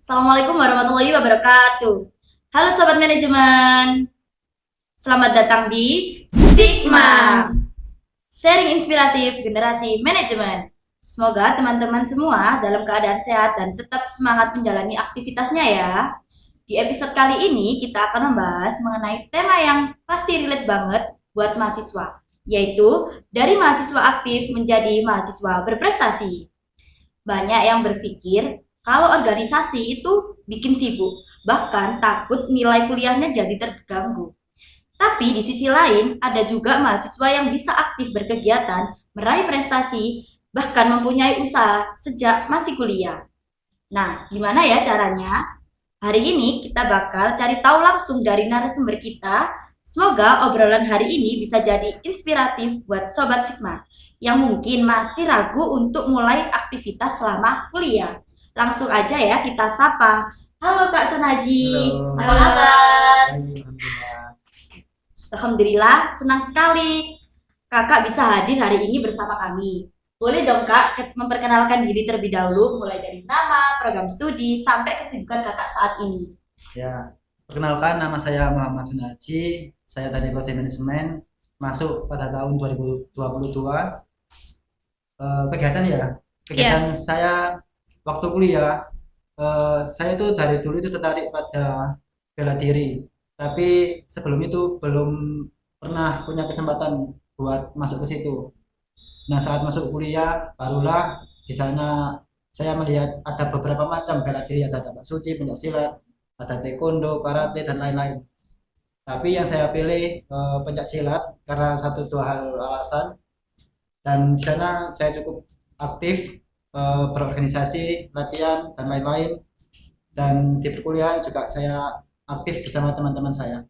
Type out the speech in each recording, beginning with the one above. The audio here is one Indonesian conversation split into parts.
Assalamualaikum warahmatullahi wabarakatuh. Halo Sobat Manajemen, selamat datang di Sigma, sharing inspiratif generasi manajemen. Semoga teman-teman semua dalam keadaan sehat dan tetap semangat menjalani aktivitasnya ya. Di episode kali ini kita akan membahas mengenai tema yang pasti relate banget buat mahasiswa, yaitu dari mahasiswa aktif menjadi mahasiswa berprestasi. Banyak yang berpikir kalau organisasi itu bikin sibuk, bahkan takut nilai kuliahnya jadi terganggu. Tapi di sisi lain, ada juga mahasiswa yang bisa aktif berkegiatan, meraih prestasi, bahkan mempunyai usaha sejak masih kuliah. Nah, gimana ya caranya? Hari ini kita bakal cari tahu langsung dari narasumber kita. Semoga obrolan hari ini bisa jadi inspiratif buat Sobat Sigma yang mungkin masih ragu untuk mulai aktivitas selama kuliah. Langsung aja ya kita sapa. Halo Kak Sonaji, Halo. apa kabar? Baik, alhamdulillah. Alhamdulillah, senang sekali Kakak bisa hadir hari ini bersama kami. Boleh dong Kak memperkenalkan diri terlebih dahulu, mulai dari nama, program studi, sampai kesibukan Kakak saat ini. Ya, perkenalkan nama saya Muhammad Sunaji. Saya dari Prodi Manajemen, masuk pada tahun 2022. Kegiatan ya, kegiatan Iya. saya waktu kuliah, saya tuh dari dulu itu tertarik pada bela diri. Tapi sebelum itu belum pernah punya kesempatan buat masuk ke situ. Nah, saat masuk kuliah, barulah di sana saya melihat ada beberapa macam bela diri, ada tapak suci, pencak silat, ada taekwondo, karate, dan lain-lain. Tapi yang saya pilih pencak silat karena satu dua hal alasan. Dan di sana saya cukup aktif berorganisasi, latihan, dan lain-lain. Dan di perkuliahan juga saya aktif bersama teman-teman saya.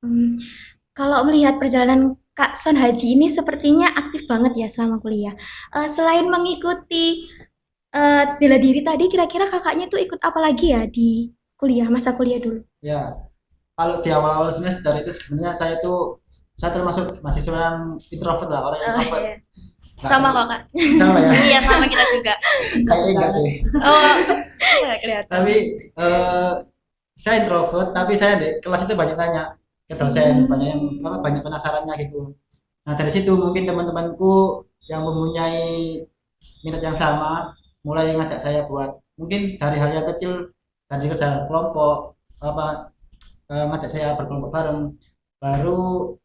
Hmm, Kalau melihat perjalanan Kak Son Haji ini sepertinya aktif banget ya selama kuliah. Selain mengikuti bela diri tadi, kira-kira kakaknya tuh ikut apa lagi ya di kuliah, masa kuliah dulu? Ya, kalau di awal-awal semester itu sebenarnya saya termasuk mahasiswa yang introvert lah, orang yang Oh introvert. iya. Nggak Sama terlalu kok Kak. sama ya. Iya, sama kita juga. Kayaknya enggak sih. Oh, iya, kelihatan. Tapi eh, saya introvert, tapi saya di kelas itu banyak tanya ke dosen, banyak yang Hmm. banyak penasarannya gitu. Nah, dari situ mungkin teman-temanku yang mempunyai minat yang sama mulai ngajak saya buat mungkin dari hal yang kecil, dari kerja kelompok apa, ngajak saya berkelompok bareng. Baru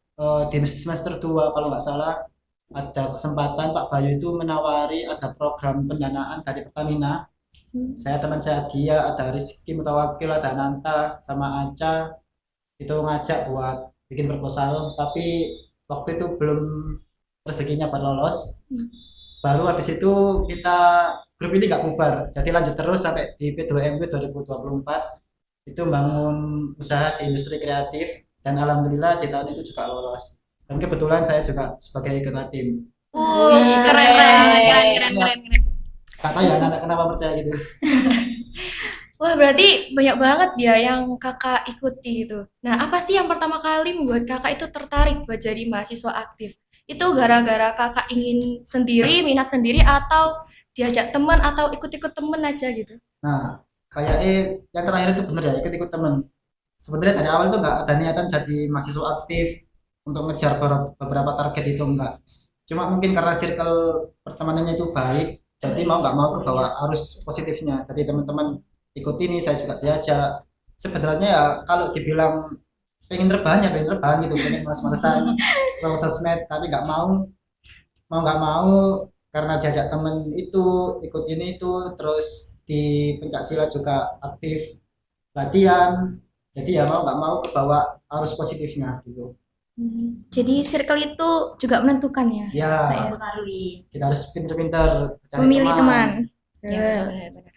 di semester 2 kalau nggak salah ada kesempatan Pak Bayu itu menawari ada program pendanaan dari Pertamina. Teman saya dia ada Rizky Mutawakil, ada Nanta sama Aca itu ngajak buat bikin proposal, tapi waktu itu belum rezekinya buat lolos. Baru habis itu kita grup ini nggak bubar, jadi lanjut terus sampai di P2MW 2024 itu bangun usaha di industri kreatif, dan alhamdulillah di tahun itu juga lolos, dan kebetulan saya juga sebagai ketua tim. Wih, Keren, keren, keren, keren, Ya, keren, keren. kata ya anak kenapa percaya gitu. Wah, berarti banyak banget ya yang kakak ikuti gitu. Nah, apa sih yang pertama kali membuat kakak itu tertarik buat jadi mahasiswa aktif? Itu gara-gara kakak ingin sendiri, minat sendiri, atau diajak teman, atau ikut-ikut temen aja gitu? Nah, kayak yang terakhir itu bener ya, ikut-ikut temen. Sebenarnya dari awal tuh nggak ada niatan jadi mahasiswa aktif untuk ngejar beberapa target, itu enggak. Cuma mungkin karena circle pertemanannya itu baik, jadi mau nggak mau ke bawah arus positifnya. Jadi teman-teman ikut ini, saya juga diajak. Sebenarnya ya kalau dibilang pengen rebahan ya pengen rebahan gitu, pengen males-malesan scroll sosmed, tapi nggak mau, mau nggak mau karena diajak temen itu ikut ini itu, terus di pencak silat juga aktif latihan, jadi ya mau nggak mau ke bawah arus positifnya gitu. Jadi circle itu juga menentukan ya, Ya, Kak ya? mempengaruhi. kita harus pinter-pinter cari Memilih teman. Ya, benar-benar.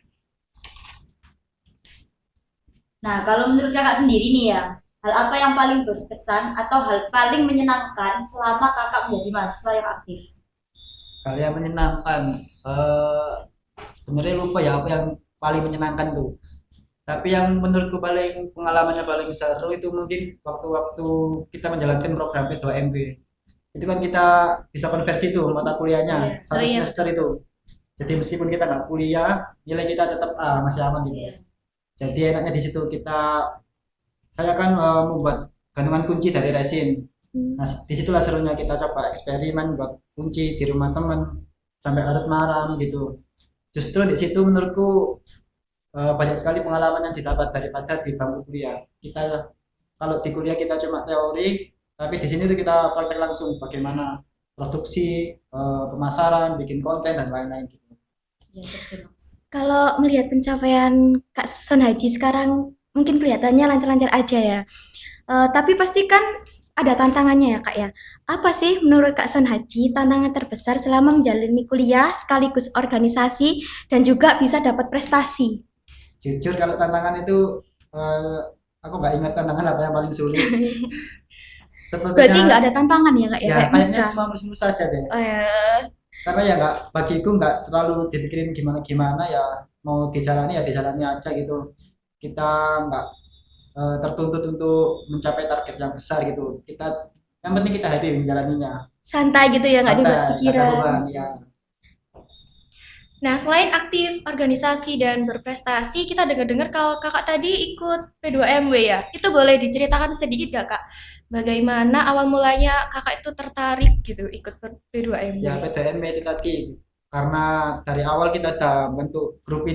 Nah, kalau menurut kakak sendiri nih ya, hal apa yang paling berkesan atau hal paling menyenangkan selama kakak menjadi mahasiswa yang aktif? Hal yang menyenangkan, sebenarnya lupa ya apa yang paling menyenangkan tuh, tapi yang menurutku paling pengalamannya paling seru itu mungkin waktu-waktu kita menjalankan program P2MB. Itu kan kita bisa konversi tuh mata kuliahnya Iya. satu Oh iya, semester itu. Jadi meskipun kita nggak kuliah, nilai kita tetap A, masih aman gitu. Iya. Jadi enaknya di situ saya kan membuat gantungan kunci dari resin. Nah, disitulah serunya kita coba eksperimen buat kunci di rumah teman sampai larut malam gitu. Justru di situ menurutku banyak sekali pengalaman yang didapat daripada di bangku kuliah. Kita kalau di kuliah kita cuma teori, tapi di sini tuh kita praktek langsung bagaimana produksi, pemasaran, bikin konten dan lain-lain gitu. Ya, terjun langsung. Kalau melihat pencapaian Kak Son Haji sekarang mungkin kelihatannya lancar-lancar aja ya. Tapi pasti kan ada tantangannya ya Kak ya. Apa sih menurut Kak Son Haji tantangan terbesar selama menjalani kuliah sekaligus organisasi dan juga bisa dapat prestasi? Jujur kalau tantangan itu aku nggak ingat tantangan apa yang paling sulit. Berarti Sepertinya nggak ada tantangan ya Kak ya, ya kayak kayaknya Mika? semua mulus-mulus saja deh. Oh ya. Karena ya nggak bagiku nggak terlalu dipikirin gimana-gimana ya mau dijalani ya dijalani aja gitu. Kita nggak tertuntut untuk mencapai target yang besar gitu. Yang penting kita happy menjalaninya. Santai gitu ya, nggak dibuat Santai, nggak ada pikiran. beban ya. Nah, selain aktif organisasi dan berprestasi, kita dengar-dengar kalau kakak tadi ikut P2MW ya. Itu boleh diceritakan sedikit gak kak? Bagaimana awal mulanya kakak itu tertarik gitu ikut P2MW? Ya PTM itu tadi karena dari awal kita sudah bentuk grup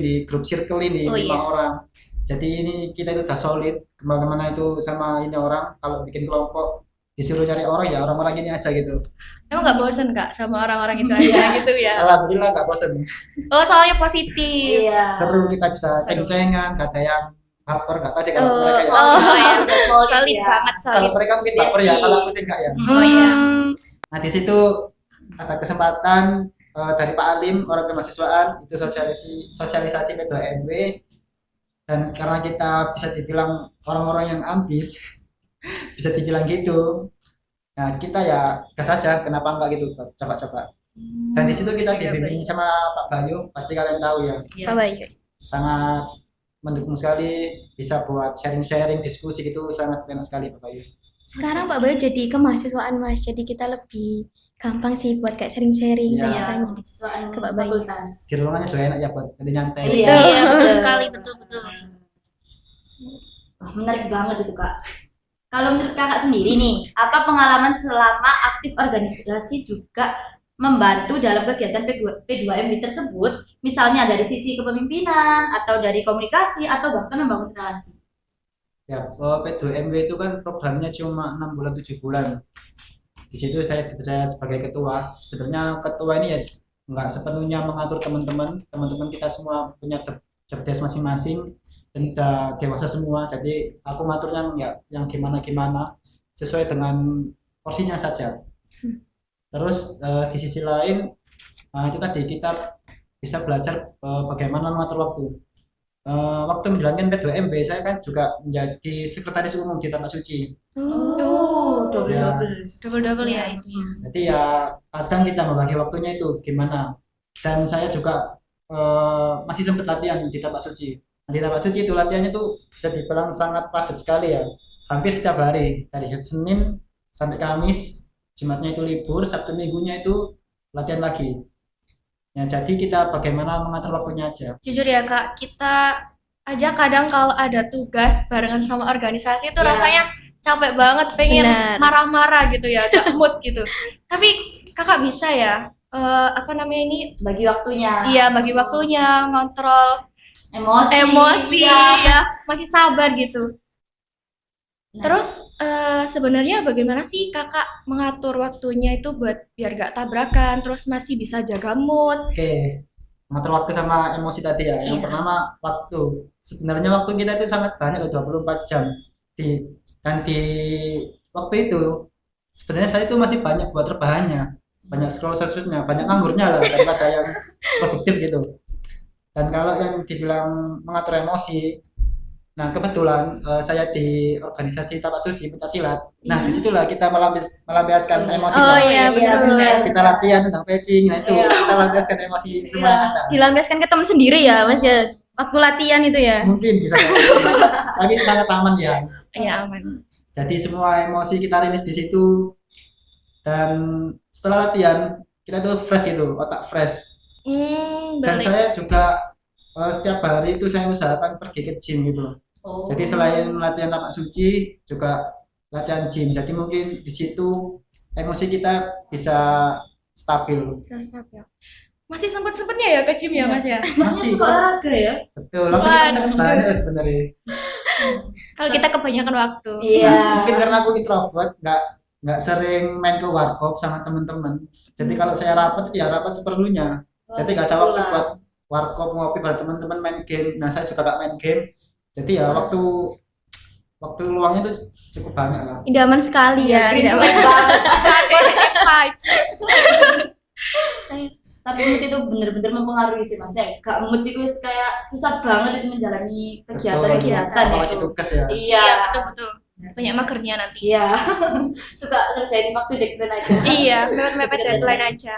circle ini Oh 5 iya. orang. Jadi ini kita itu udah solid kemana-mana itu sama ini orang kalau bikin kelompok disuruh cari orang ya orang-orang ini aja gitu. Emang nggak bosen kak sama orang-orang itu aja Iya. gitu ya? Alhamdulillah nggak bosen. Oh, soalnya positif. Iya. Seru kita bisa Seru. ceng-cengan, kata yang baper nggak tahu sih kalau mereka ya. Oh, ya. Solid Solid ya. banget, Kalau solid. mereka mungkin baper ya, kalau aku sih enggak ya. Oh iya. Nah di situ ada kesempatan dari Pak Alim orang kemahasiswaan itu sosialisasi P2MW dan karena kita bisa dibilang orang-orang yang ambis bisa dibilang gitu. Nah kita ya gas aja kenapa enggak gitu coba-coba. Dan di situ kita Iya, dibimbing sama Pak Bayu pasti kalian tahu ya Iya. Apa ya? sangat mendukung sekali bisa buat sharing-sharing diskusi gitu sangat enak sekali Pak Bayu. Sekarang Pak Bayu jadi kemahasiswaan Mas, jadi kita lebih gampang sih buat kayak sharing-sharing, Iya. tanya-tanya. Mahasiswaan Ke Pak Bayu. fakultas. Di ruangannya juga enak ya buat jadi nyantai. Iya. Iya, betul sekali, betul-betul. Wah, menarik banget itu kak. Kalau menurut kakak sendiri nih, apa pengalaman selama aktif organisasi juga membantu dalam kegiatan P2MW tersebut, misalnya dari sisi kepemimpinan, atau dari komunikasi, atau bahkan membangun relasi? Ya, P2MW itu kan programnya cuma 6 bulan 7 bulan. Di situ saya dipercaya sebagai ketua. Sebenarnya ketua ini ya nggak sepenuhnya mengatur teman-teman. Teman-teman kita semua punya job desk masing-masing dan udah dewasa semua. Jadi aku ngaturnya ya yang gimana-gimana sesuai dengan porsinya saja. Terus di sisi lain itu tadi kita bisa belajar bagaimana mengatur waktu. Waktu menjalankan P2MW saya kan juga menjadi sekretaris umum di Tapak Suci. Oh, Ya. double-double ya itu ya. Jadi ya kadang kita membagi waktunya itu gimana. Dan saya juga masih sempat latihan di Tapak Suci. Nah, di Tapak Suci itu latihannya tuh bisa dibilang sangat padat sekali ya. Hampir setiap hari dari Senin sampai Kamis, Jumatnya itu libur, Sabtu Minggunya itu latihan lagi. Ya, jadi kita bagaimana mengatur waktunya aja. Jujur ya kak, kita aja kadang kalau ada tugas barengan sama organisasi itu Iya. rasanya capek banget, pengen Benar. marah-marah gitu ya, gak mood gitu. Tapi kakak bisa ya, apa namanya ini, Bagi waktunya, iya bagi waktunya, ngontrol emosi, Iya. ya, masih sabar gitu. Nah. Terus sebenarnya bagaimana sih kakak mengatur waktunya itu buat biar gak tabrakan, terus masih bisa jaga mood? Oke, mengatur waktu sama emosi tadi ya. Yang Iya. pertama waktu. Sebenarnya waktu kita itu sangat banyak loh 24 jam. Dan di waktu itu sebenarnya saya itu masih banyak buat rebahannya. Banyak scroll sosmednya, banyak nganggurnya lah daripada yang produktif gitu. Dan kalau yang dibilang mengatur emosi, nah kebetulan saya di organisasi Tapak Suci Pencaksilat. Nah disitulah kita melampiaskan emosi. Oh Pak. iya, betul. Kita latihan tentang patching, nah itu Iya. kita lampiaskan emosi semua yang ada. Dilampiaskan ke teman sendiri ya Mas ya, waktu latihan itu ya. Mungkin bisa jadi. Tapi sangat aman ya. Ya aman. Jadi semua emosi kita rilis di situ dan setelah latihan kita tuh fresh itu, otak fresh. Dan Balik. saya juga setiap hari itu saya usahakan pergi ke gym gitu. Oh. Jadi selain latihan lapak suci juga latihan gym. Jadi mungkin di situ emosi kita bisa stabil. Bisa stabil. Masih sempet-sempetnya ya ke gym ya, Mas ya? Masnya Masih suka kok. olahraga ya? Betul, waktu kita sangat banyak sebenarnya. Kalau kita kebanyakan waktu. Iya. Mungkin karena aku introvert, nggak sering main ke warkop sama teman-teman. Jadi kalau saya rapat ya rapat seperlunya. Jadi nggak ada waktu buat warkop ngopi bareng teman-teman main game. Nah saya juga nggak main game. Jadi ya waktu luangnya itu cukup banyak lah. Idaman sekali ya. Green idaman. flag banget. Vibes. Tapi mood itu bener-bener mempengaruhi sih mas ya. Gak mood itu kayak susah banget itu menjalani kegiatan-kegiatan Apalagi itu. tugas ya. Iya. Iya, betul-betul. Banyak magernya nanti. Iya. Suka ngerjain waktu deadline aja. Iya, mepet-mepet Betul. deadline aja.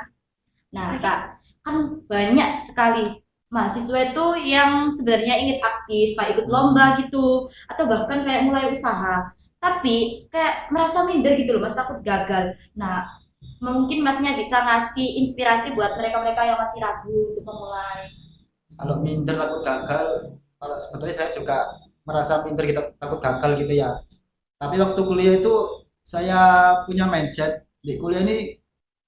Nah kak, kan banyak sekali mahasiswa itu yang sebenarnya ingin aktif, kayak ikut lomba gitu, atau bahkan kayak mulai usaha. Tapi kayak merasa minder gitu loh mas, takut gagal. Nah, mungkin masnya bisa ngasih inspirasi buat mereka-mereka yang masih ragu untuk memulai. Kalau minder takut gagal, kalau sebenarnya saya juga merasa minder gitu, takut gagal gitu ya. Tapi waktu kuliah itu saya punya mindset di kuliah ini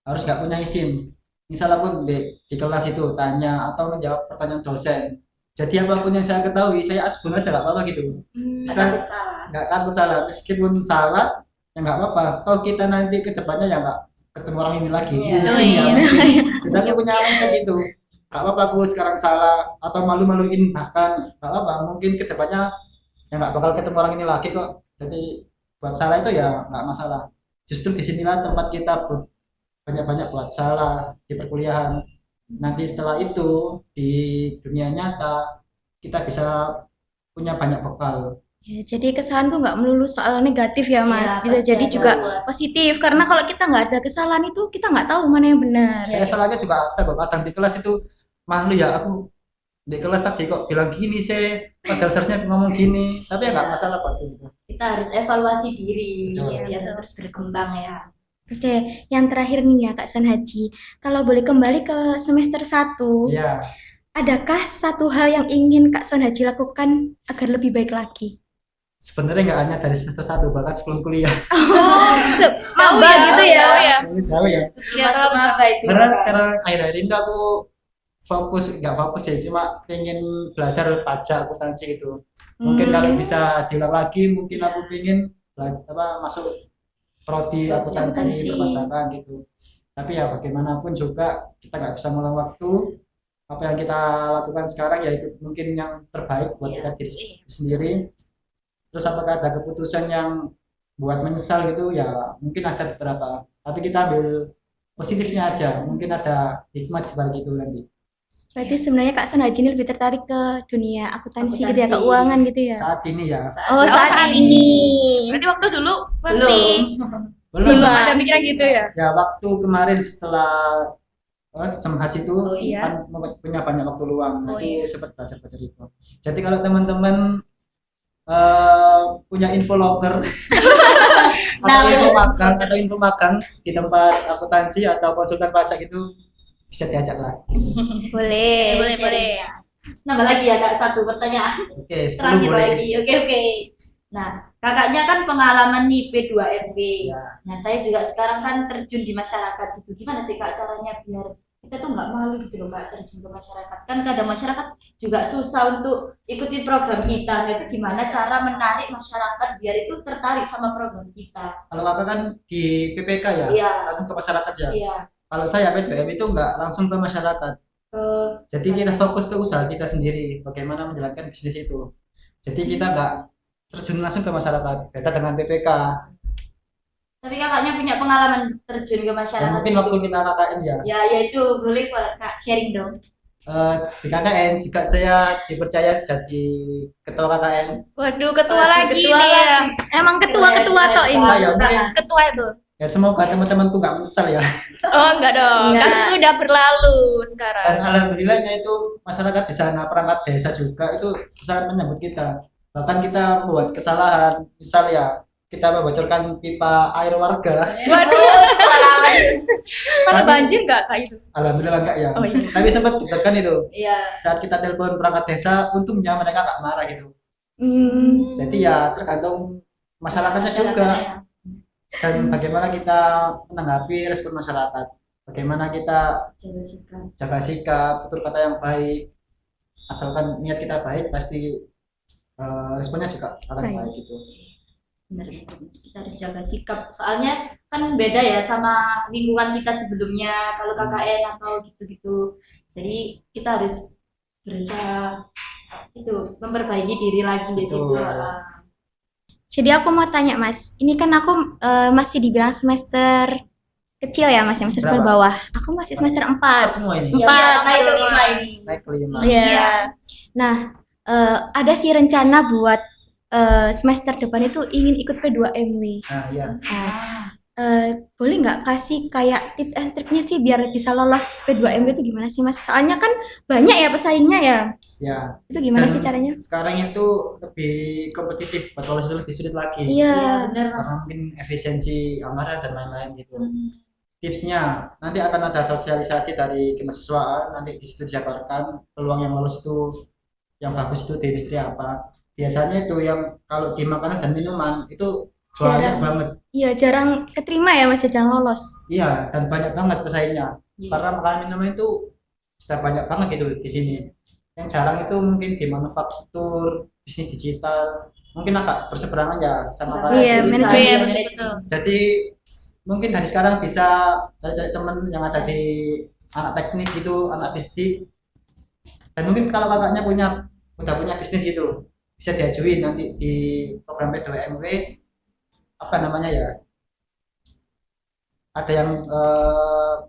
harus nggak punya isim. Misal aku di kelas itu tanya atau menjawab pertanyaan dosen. Jadi apapun yang saya ketahui, saya asbun aja nggak apa-apa gitu. Nggak Sekarang takut salah. nggak takut salah, meskipun salah ya nggak apa-apa. Toh kita nanti ke depannya ya nggak ketemu orang ini lagi. Iya. Mungkin Oh, ya. iya. Mungkin. Jadi aku punya mindset itu. Nggak apa-apa aku sekarang salah atau malu-maluin bahkan nggak apa-apa. Mungkin ke depannya ya nggak bakal ketemu orang ini lagi kok. Jadi buat salah itu ya nggak masalah. Justru disinilah tempat kita banyak-banyak buat salah di perkuliahan. Nanti setelah itu di dunia nyata kita bisa punya banyak bekal. Ya, jadi kesalahan tuh nggak melulu soal negatif ya Mas, Iya, bisa pasti jadi ada juga buat- positif. Karena kalau kita nggak ada kesalahan itu kita nggak tahu mana yang benar. Saya salahnya juga ada kok. Kadang di kelas itu malu ya aku di kelas tadi kok bilang gini sih, padahal seharusnya ngomong gini. Tapi ya nggak masalah kok gitu. Kita harus evaluasi diri Betul. biar terus berkembang ya. Oke, yang terakhir nih ya Kak San Haji. Kalau boleh kembali ke semester 1, Iya. adakah satu hal yang ingin Kak San Haji lakukan agar lebih baik lagi? Sebenarnya nggak hanya dari semester 1 bahkan sebelum kuliah. Jauh ya gitu ya. Jauh ya. Ini jauh ya. Sebelum masuk apa itu? Karena Kak? sekarang akhir-akhir ini tuh aku nggak fokus ya, cuma pengen belajar pajak akuntansi gitu. Mungkin kalau bisa diulang lagi, mungkin aku pengen masuk prodi akuntansi Akuntansi. perpajakan gitu. Tapi ya bagaimanapun juga kita nggak bisa ngulang waktu. Apa yang kita lakukan sekarang ya itu mungkin yang terbaik buat Iya. kita diri sendiri. Terus apakah ada keputusan yang buat menyesal gitu ya mungkin ada beberapa. Tapi kita ambil positifnya aja. Mungkin ada hikmat di balik itu nanti. Berarti sebenarnya Kak San Haji ini lebih tertarik ke dunia akuntansi gitu ya, Akuntansi. keuangan gitu ya. Saat ini ya Oh, saat saat ini. Berarti waktu dulu Belum. pasti belum. belum ada pikiran gitu ya. Ya waktu kemarin setelah semhas itu Oh, iya. kan punya banyak waktu luang. Oh, Jadi iya. sempat belajar itu. Jadi kalau teman-teman punya info locker Nah, atau info magang di tempat akuntansi atau konsultan pajak itu bisa diajak lah. Boleh. Boleh. Nambah lagi ya kak satu pertanyaan Oke, 10 terakhir boleh. lagi. Oke. Nah kakaknya kan pengalaman nih P2RB. Ya. Nah saya juga sekarang kan terjun di masyarakat gitu. Gimana sih kak caranya biar kita tuh nggak malu gitu loh kak terjun ke masyarakat. Kan kadang masyarakat juga susah untuk ikuti program kita. Nah itu gimana cara menarik masyarakat biar itu tertarik sama program kita? Kalau kakak kan di PPK ya, Iya. langsung ke masyarakat ya. Iya. Kalau saya P2M itu nggak langsung ke masyarakat. Jadi kita fokus ke usaha kita sendiri, bagaimana menjalankan bisnis itu. Jadi kita nggak terjun langsung ke masyarakat, beda dengan PPK. Tapi kakaknya punya pengalaman terjun ke Ya, masyarakat. mungkin waktu kita KKN ya, Ya itu boleh kak sharing dong. di KKN juga saya dipercaya jadi ketua KKN. Waduh, ketua Waduh, lagi ketua nih ya. lagi. Emang ketua-ketua Keren, tok keren. ini. Ah, ya, mungkin. Ketua itu. Ya semoga teman-temanku nggak menyesal ya. Oh, enggak dong. Kan Enggak. sudah berlalu sekarang. Dan alhamdulillahnya itu masyarakat di sana perangkat desa juga itu sangat menyambut kita. Bahkan kita membuat kesalahan, misal ya kita membocorkan pipa air warga. Waduh, Pengalaman. sampai Tapi- banjir nggak Kak itu? Alhamdulillah enggak ya. Oh iya. Tapi sempat ditekan itu. Iya. Saat kita telepon perangkat desa, untungnya mereka nggak marah gitu. Hmm, Jadi ya tergantung masyarakatnya juga. Dan bagaimana kita menanggapi respon masyarakat. Bagaimana kita Jaga sikap. jaga sikap, tutur kata yang baik. Asalkan niat kita baik, pasti responnya juga akan Baik. baik gitu. Benar, kita harus jaga sikap. Soalnya kan beda ya sama lingkungan kita sebelumnya. Kalau KKN atau gitu-gitu. Jadi kita harus berusaha itu memperbaiki diri lagi di situ. Betul. jadi aku mau tanya Mas, ini kan aku masih dibilang semester kecil ya Mas, yang semester Berapa? bawah. Aku masih semester 4. Empat semua ini. Iya, Empat. naik ke 5 ini. Naik ke 5. Iya. Nah, ada sih rencana buat semester depan itu ingin ikut P2MW. Nah, iya. Nah, boleh nggak kasih kayak tips and triknya sih biar bisa lolos P2MW itu gimana sih Mas? Soalnya kan banyak ya pesaingnya ya. Ya, Itu gimana Dan- sih caranya? sekarang itu lebih kompetitif, buat lolos itu lebih sulit lagi. Iya. Benar, Karena Mas. mungkin efisiensi anggaran dan lain-lain gitu. Hmm. Tipsnya, nanti akan ada sosialisasi dari kemahasiswaan, nanti di situ dijabarkan peluang yang lolos itu, yang bagus itu di industri apa. Biasanya itu yang kalau di makanan dan minuman itu banyak Jarang. banget. Iya, jarang keterima ya Mas, jarang lolos. Iya, dan banyak banget pesaingnya. Iya. Karena makanan minuman itu sudah banyak banget gitu di sini. Yang jarang itu mungkin di manufaktur, bisnis digital, mungkin agak berseberangan ya sama kayak Iya, jurusan. manajemen. Iya, Manajemen. betul. Jadi mungkin dari sekarang bisa cari-cari teman yang ada di anak teknik gitu, anak bisnis. Dan mungkin kalau kakaknya udah punya bisnis gitu, bisa diajuin nanti di program P2MW apa namanya ya? Ada yang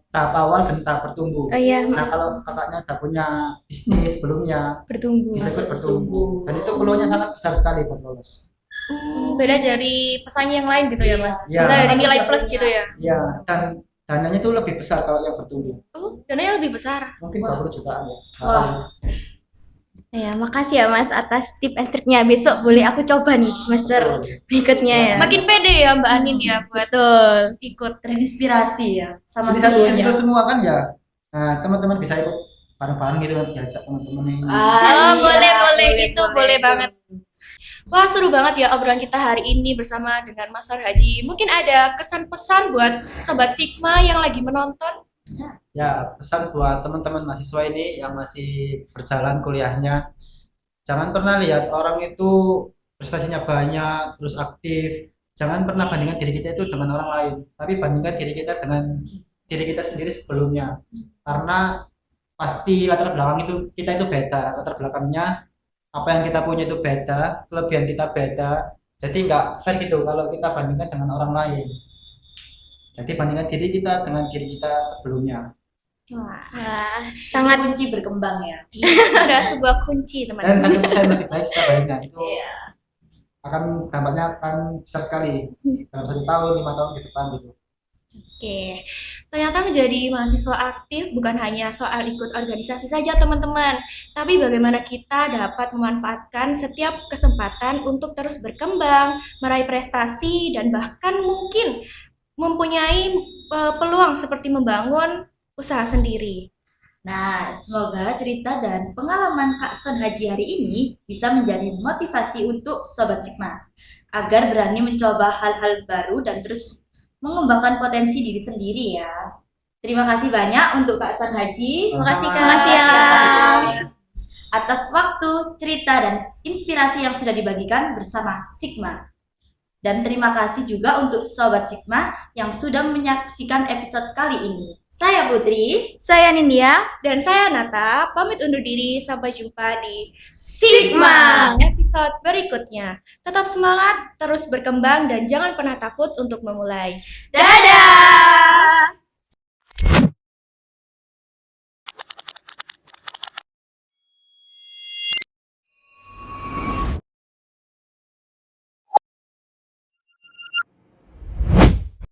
tahap awal dan tahap bertumbuh. Oh iya, Nah, kalau kakaknya udah punya bisnis sebelumnya, bertumbuh. bisa ikut Masuk bertumbuh. bertumbuh. Dan itu peluangnya sangat besar sekali buat lolos. Beda dari pesaing yang lain gitu ya Mas. Iya. Bisa dari nilai plus gitu ya. Iya, dan dananya tuh lebih besar kalau yang bertumbuh. Oh, dananya lebih besar. Mungkin Wah. 20 jutaan ya. Nggak Wah. tahu. Ya, makasih ya Mas atas tip and triknya. Besok boleh aku coba nih di semester berikutnya ya. Makin pede ya Mbak Anin ya buat Betul. ikut. Terinspirasi ya sama Jadi satu semuanya. circle semua kan ya. Nah, teman-teman bisa ikut bareng-bareng gitu kan, diajak teman-teman ini. Ah, Oh, iya, boleh, itu boleh banget. Wah, seru banget ya obrolan kita hari ini bersama dengan Mas Haji. Mungkin ada kesan pesan buat Sobat Sigma yang lagi menonton? Ya, pesan buat teman-teman mahasiswa ini yang masih berjalan kuliahnya, jangan pernah lihat orang itu prestasinya banyak, terus aktif. Jangan pernah bandingkan diri kita itu dengan orang lain, tapi bandingkan diri kita dengan diri kita sendiri sebelumnya. Karena pasti latar belakang itu kita itu beda, latar belakangnya apa yang kita punya itu beda, kelebihan kita beda. Jadi nggak fair gitu kalau kita bandingkan dengan orang lain. Jadi bandingkan diri kita dengan diri kita sebelumnya. Wah, Sangat sangat kunci berkembang ya. Ada sebuah kunci, Dan teman-teman. 1% lebih baik setelahnya itu Iya. akan dampaknya akan besar sekali dalam 1 tahun, 5 tahun ke depan gitu. Oke, ternyata menjadi mahasiswa aktif bukan hanya soal ikut organisasi saja teman-teman, tapi bagaimana kita dapat memanfaatkan setiap kesempatan untuk terus berkembang, meraih prestasi, dan bahkan mungkin mempunyai peluang seperti membangun usaha sendiri. Nah, semoga cerita dan pengalaman Kak Son Haji hari ini bisa menjadi motivasi untuk Sobat Sigma agar berani mencoba hal-hal baru dan terus mengembangkan potensi diri sendiri ya. Terima kasih banyak untuk Kak Son Haji. Terima kasih, Kak. Makasih ya. Atas waktu, cerita, dan inspirasi yang sudah dibagikan bersama Sigma. Dan terima kasih juga untuk Sobat Sigma yang sudah menyaksikan episode kali ini. Saya Putri. saya Nindya. Dan saya Nata, pamit undur diri, sampai jumpa di Sigma. episode berikutnya. Tetap semangat, terus berkembang, dan jangan pernah takut untuk memulai. Dadah!